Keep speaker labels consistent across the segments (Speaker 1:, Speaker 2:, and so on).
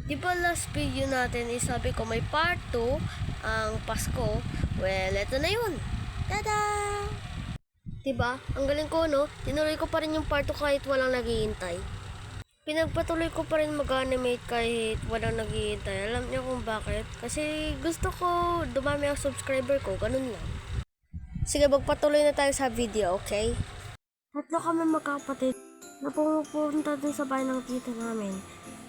Speaker 1: Di ba last video natin sabi ko may part 2 ang Pasko? Well, eto na yun. Tada! Diba? Ang galing ko, no? Tinuloy ko pa rin yung part 2 kahit walang naghihintay. Pinagpatuloy ko pa rin mag-animate kahit walang naghihintay. Alam niyo kung bakit? Kasi gusto ko dumami ang subscriber ko. Ganun lang. Sige, magpatuloy na tayo sa video, okay? Tatlo kami magkapatid na pumupunta dun sa bahay ng tita namin.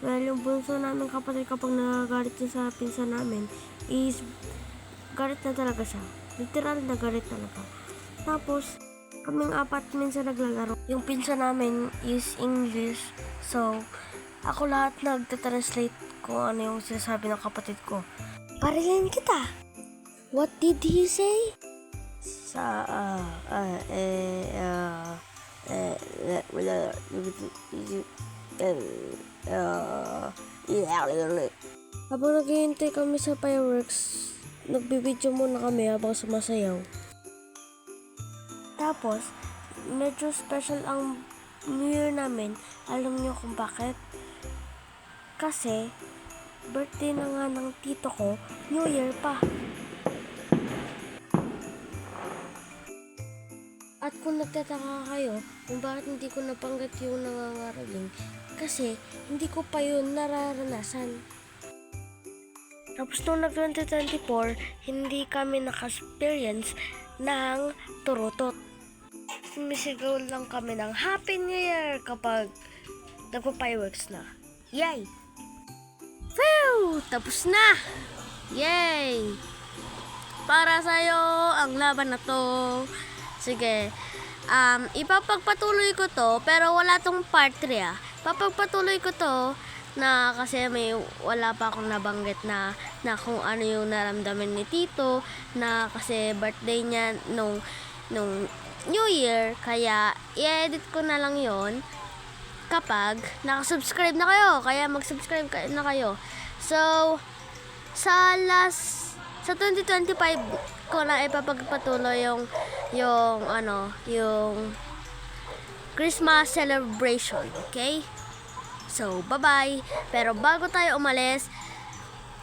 Speaker 1: Well, yung bunso namin kapatid kapag nagagalit siya sa pinsan namin is galit na talaga siya. Literal na galit talaga. Tapos, kaming apat minsan naglalaro. Yung pinsan namin is English. So, ako lahat nagtatranslate kung ano yung sinasabi ng kapatid ko. Parilin kita. What did he say? Habang naghihintay kami sa fireworks, nagbibideo muna kami habang sumasayaw. Tapos, medyo special ang New Year namin. Alam niyo kung bakit? Kasi, birthday na nga ng tito ko, New Year pa. At kung nagtataka kayo kung bakit hindi ko napanggit yung nangangaraling, kasi hindi ko pa yun nararanasan. Tapos nung nag-2024, hindi kami naka-experience ng turutot. Sumisigaw lang kami ng Happy New Year kapag nagpa-fireworks na. Yay! Phew! Tapos na! Yay! Para sa'yo ang laban na to. Sige, ipapagpatuloy ko to, pero wala tong part 3 Papagpatuloy ko to na kasi wala pa akong nabanggit na kung ano yung naramdaman ni Tito, na kasi birthday niya nung New Year, kaya i-edit ko na lang yon kapag nakasubscribe na kayo, kaya mag-subscribe na kayo. So, sa 2025 ko na ipapagpatuloy yung Christmas celebration, okay? So, bye-bye. Pero bago tayo umalis,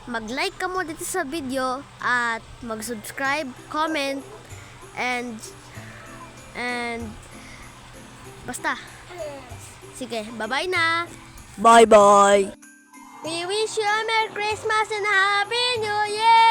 Speaker 1: mag-like ka mo dito sa video at mag-subscribe, comment, and basta. Sige, bye-bye na.
Speaker 2: Bye-bye.
Speaker 1: We wish you a Merry Christmas and a Happy New Year!